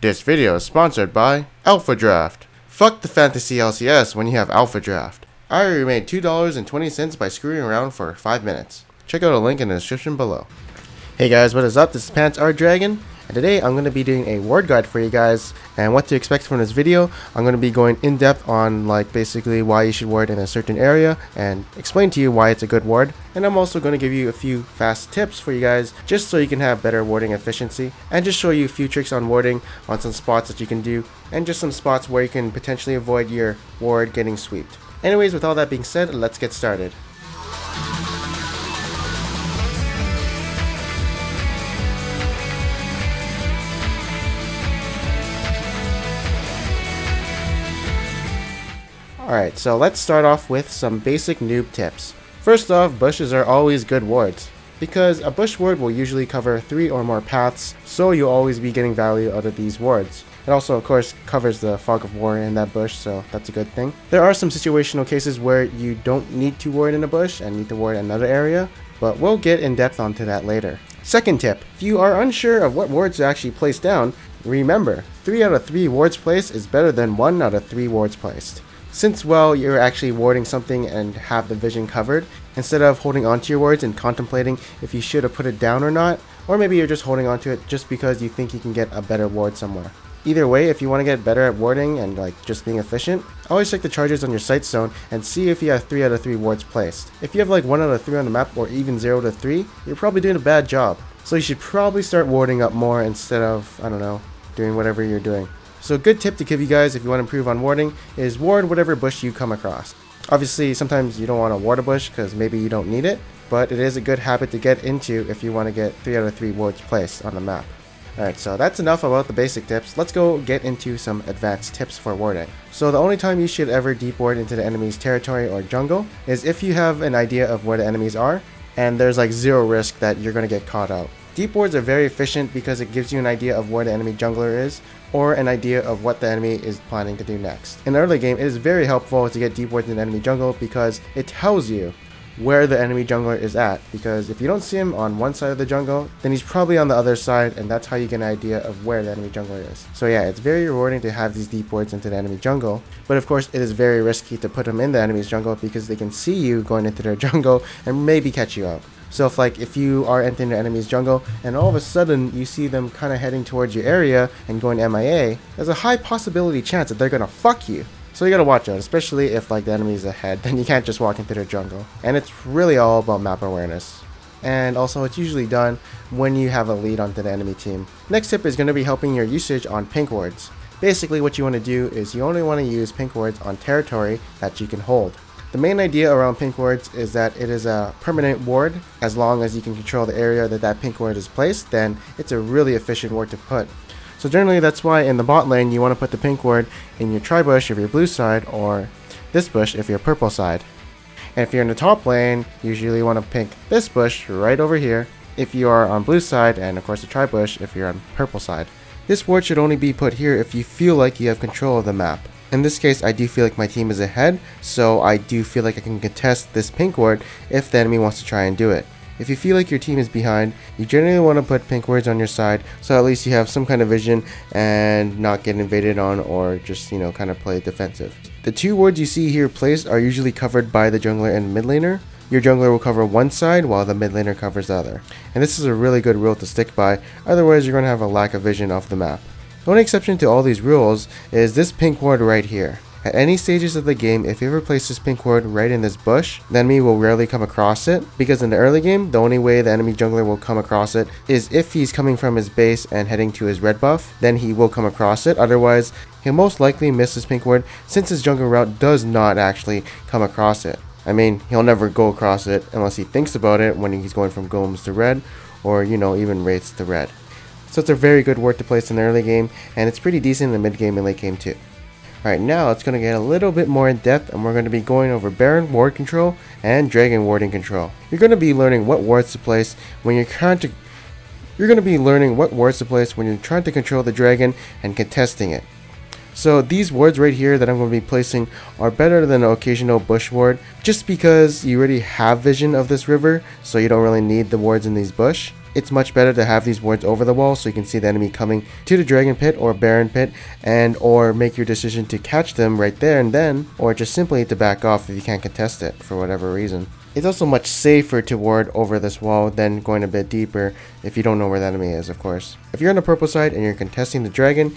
This video is sponsored by Alpha Draft. Fuck the fantasy LCS when you have Alpha Draft. I already made $2.20 by screwing around for 5 minutes. Check out a link in the description below. Hey guys, what is up? This is Pants Art Dragon, and today I'm going to be doing a ward guide for you guys and what to expect from this video. I'm going to be going in depth on basically why you should ward in a certain area and explain to you why it's a good ward. And I'm also going to give you a few fast tips for you guys just so you can have better warding efficiency, and just show you a few tricks on warding on some spots that you can do, and just some spots where you can potentially avoid your ward getting sweeped. Anyways, with all that being said, let's get started. Alright, so let's start off with some basic noob tips. First off, bushes are always good wards, because a bush ward will usually cover 3 or more paths, so you'll always be getting value out of these wards. It also, of course, covers the fog of war in that bush, so that's a good thing. There are some situational cases where you don't need to ward in a bush and need to ward in another area, but we'll get in depth onto that later. Second tip, if you are unsure of what wards to actually place down, remember, 3 out of 3 wards placed is better than 1 out of 3 wards placed. Since, well, you're actually warding something and have the vision covered, instead of holding onto your wards and contemplating if you should have put it down or not, or maybe you're just holding onto it just because you think you can get a better ward somewhere. Either way, if you want to get better at warding and just being efficient, always check the charges on your sight zone and see if you have 3 out of 3 wards placed. If you have 1 out of 3 on the map, or even 0 out of 3, you're probably doing a bad job. So you should probably start warding up more instead of, I don't know, doing whatever you're doing. So a good tip to give you guys if you want to improve on warding is ward whatever bush you come across. Obviously, sometimes you don't want to ward a bush because maybe you don't need it, but it is a good habit to get into if you want to get 3 out of 3 wards placed on the map. Alright, so that's enough about the basic tips. Let's go get into some advanced tips for warding. So the only time you should ever deep ward into the enemy's territory or jungle is if you have an idea of where the enemies are and there's 0 risk that you're going to get caught out. Deep wards are very efficient because it gives you an idea of where the enemy jungler is, or an idea of what the enemy is planning to do next. In the early game, it is very helpful to get deep wards in the enemy jungle because it tells you where the enemy jungler is at, because if you don't see him on one side of the jungle, then he's probably on the other side, and that's how you get an idea of where the enemy jungler is. So yeah, it's very rewarding to have these deep wards into the enemy jungle, but of course it is very risky to put them in the enemy's jungle because they can see you going into their jungle and maybe catch you out. So if you are entering the enemy's jungle and all of a sudden you see them kind of heading towards your area and going MIA, there's a high possibility chance that they're gonna fuck you. So you gotta watch out, especially if the enemy's ahead, then you can't just walk into their jungle. And it's really all about map awareness. And also it's usually done when you have a lead onto the enemy team. Next tip is gonna be helping your usage on pink wards. Basically what you wanna do is you only wanna use pink wards on territory that you can hold. The main idea around pink wards is that it is a permanent ward. As long as you can control the area that pink ward is placed, then it's a really efficient ward to put. So generally that's why in the bot lane you want to put the pink ward in your tri bush if you're blue side, or this bush if you're purple side. And if you're in the top lane, you usually want to pick this bush right over here if you are on blue side, and of course the tri bush if you're on purple side. This ward should only be put here if you feel like you have control of the map. In this case, I do feel like my team is ahead, so I do feel like I can contest this pink ward if the enemy wants to try and do it. If you feel like your team is behind, you generally want to put pink wards on your side, so at least you have some kind of vision and not get invaded on, or just, kind of play defensive. The 2 wards you see here placed are usually covered by the jungler and mid laner. Your jungler will cover one side while the mid laner covers the other. And this is a really good rule to stick by, otherwise you're going to have a lack of vision off the map. The only exception to all these rules is this pink ward right here. At any stages of the game, if you ever place this pink ward right in this bush, the enemy will rarely come across it, because in the early game, the only way the enemy jungler will come across it is if he's coming from his base and heading to his red buff, then he will come across it. Otherwise, he'll most likely miss this pink ward since his jungle route does not actually come across it. I mean, he'll never go across it unless he thinks about it when he's going from golems to red, or even wraiths to red. So it's a very good ward to place in the early game, and it's pretty decent in the mid game and late game too. Alright, now it's going to get a little bit more in depth, and we're going to be going over Baron ward control and Dragon warding control. You're going to be learning what wards to place when you're trying to control the dragon and contesting it. So these wards right here that I'm going to be placing are better than an occasional bush ward, just because you already have vision of this river, so you don't really need the wards in these bush. it's much better to have these wards over the wall so you can see the enemy coming to the dragon pit or baron pit, and or make your decision to catch them right there and then, or just simply to back off if you can't contest it for whatever reason. It's also much safer to ward over this wall than going a bit deeper if you don't know where the enemy is, of course. If you're on the purple side and you're contesting the dragon,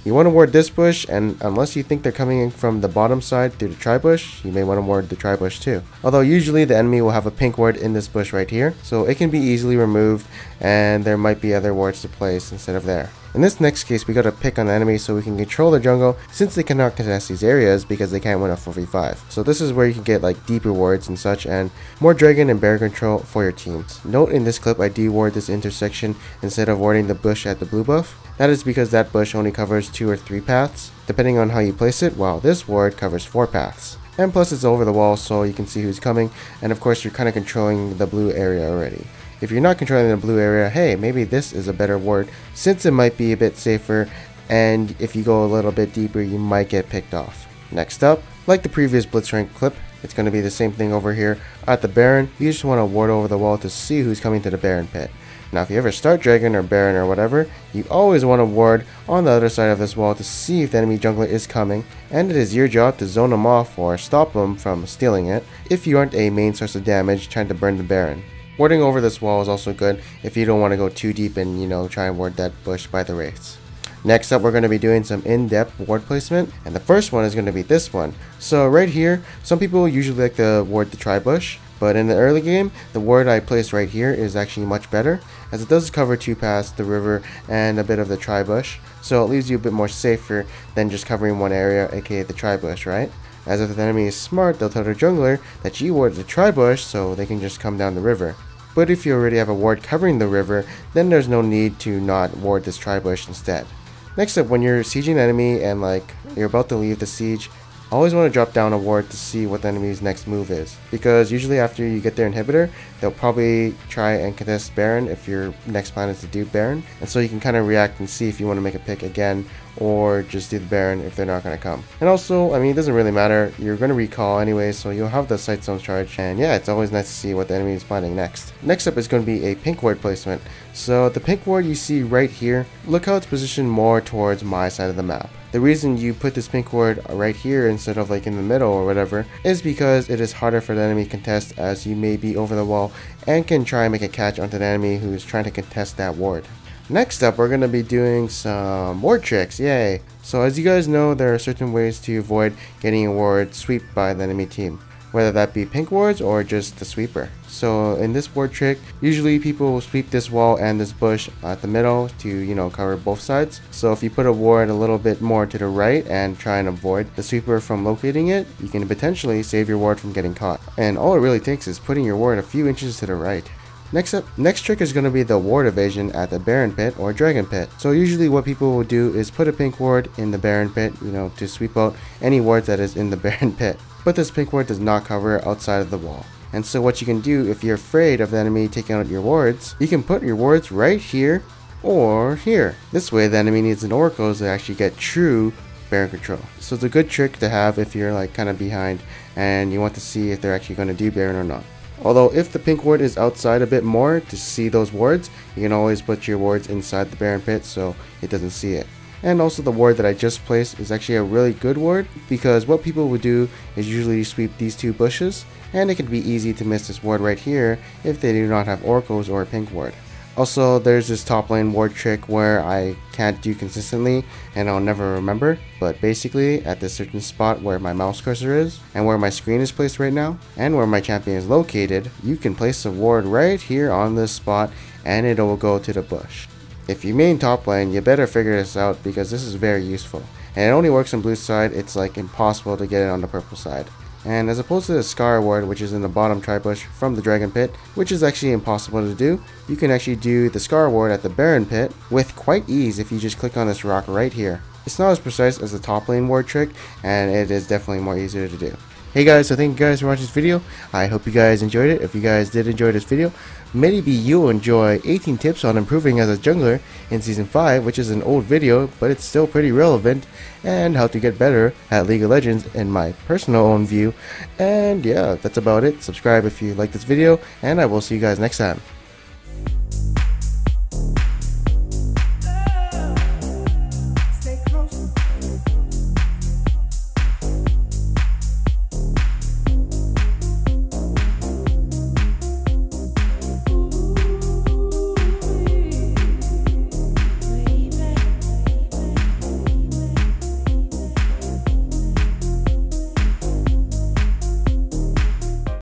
you want to ward this bush, and unless you think they're coming in from the bottom side through the tri-bush, you may want to ward the tri-bush too. Although usually the enemy will have a pink ward in this bush right here, so it can be easily removed, and there might be other wards to place instead of there. In this next case, we gotta pick on the enemy so we can control the jungle, since they cannot contest these areas because they can't win a 4v5. So this is where you can get like deeper wards and such, and more dragon and bear control for your teams. Note in this clip I de-ward this intersection instead of warding the bush at the blue buff. That is because that bush only covers 2 or 3 paths, depending on how you place it, while this ward covers 4 paths. And plus it's over the wall so you can see who's coming, and of course you're kind of controlling the blue area already. If you're not controlling the blue area, hey, maybe this is a better ward since it might be a bit safer, and if you go a little bit deeper you might get picked off. Next up, like the previous Blitzcrank clip, it's going to be the same thing over here at the Baron. You just want to ward over the wall to see who's coming to the Baron pit. Now if you ever start Dragon or Baron or whatever, you always want to ward on the other side of this wall to see if the enemy jungler is coming, and it is your job to zone them off or stop them from stealing it if you aren't a main source of damage trying to burn the Baron. Warding over this wall is also good if you don't want to go too deep and try and ward that bush by the wraiths. Next up, we're going to be doing some in-depth ward placement, and the first one is going to be this one. So right here, some people usually like to ward the tri-bush, but in the early game, the ward I placed right here is actually much better, as it does cover 2 paths, the river, and a bit of the tri-bush, so it leaves you a bit more safer than just covering one area, aka the tri-bush, right? As if the enemy is smart, they'll tell their jungler that you ward the tri-bush so they can just come down the river. But if you already have a ward covering the river, then there's no need to not ward this tri-bush instead. Next up, when you're sieging an enemy and you're about to leave the siege, always want to drop down a ward to see what the enemy's next move is, because usually after you get their inhibitor, they'll probably try and contest Baron if your next plan is to do Baron, and so you can kind of react and see if you want to make a pick again or just do the Baron if they're not going to come. And also, I mean, it doesn't really matter, you're going to recall anyway, so you'll have the sight zone charge, and yeah, it's always nice to see what the enemy is planning next. Next up is going to be a pink ward placement. So the pink ward you see right here, look how it's positioned more towards my side of the map. The reason you put this pink ward right here instead of in the middle or whatever is because it is harder for the enemy contest, as you may be over the wall and can try and make a catch onto the enemy who is trying to contest that ward. Next up, we're going to be doing some ward tricks, yay! So as you guys know, there are certain ways to avoid getting a ward swept by the enemy team, whether that be pink wards or just the sweeper. So in this ward trick, usually people will sweep this wall and this bush at the middle to cover both sides. So if you put a ward a little bit more to the right and try and avoid the sweeper from locating it, you can potentially save your ward from getting caught. And all it really takes is putting your ward a few inches to the right. Next trick is going to be the ward evasion at the Baron pit or Dragon pit. So usually what people will do is put a pink ward in the Baron pit, to sweep out any wards that is in the Baron pit. But this pink ward does not cover outside of the wall. And so what you can do if you're afraid of the enemy taking out your wards, you can put your wards right here or here. This way the enemy needs an oracles to actually get true Baron control. So it's a good trick to have if you're kind of behind and you want to see if they're actually going to do Baron or not. Although if the pink ward is outside a bit more to see those wards, you can always put your wards inside the Baron pit so it doesn't see it. And also the ward that I just placed is actually a really good ward, because what people would do is usually sweep these 2 bushes, and it can be easy to miss this ward right here if they do not have oracles or a pink ward. Also, there's this top lane ward trick where I can't do consistently and I'll never remember, but basically at this certain spot where my mouse cursor is and where my screen is placed right now and where my champion is located, you can place a ward right here on this spot and it will go to the bush. If you main top lane, you better figure this out because this is very useful, and it only works on blue side. It's impossible to get it on the purple side. And as opposed to the Scar ward, which is in the bottom tri-bush from the Dragon pit, which is actually impossible to do, you can actually do the Scar ward at the Baron pit with quite ease if you just click on this rock right here. It's not as precise as the top lane ward trick, and it is definitely more easier to do. Hey guys, so thank you guys for watching this video. I hope you guys enjoyed it. If you guys did enjoy this video, maybe you'll enjoy 18 tips on improving as a jungler in Season 5, which is an old video, but it's still pretty relevant, and how to get better at League of Legends in my personal own view. And yeah, that's about it. Subscribe if you like this video, and I will see you guys next time.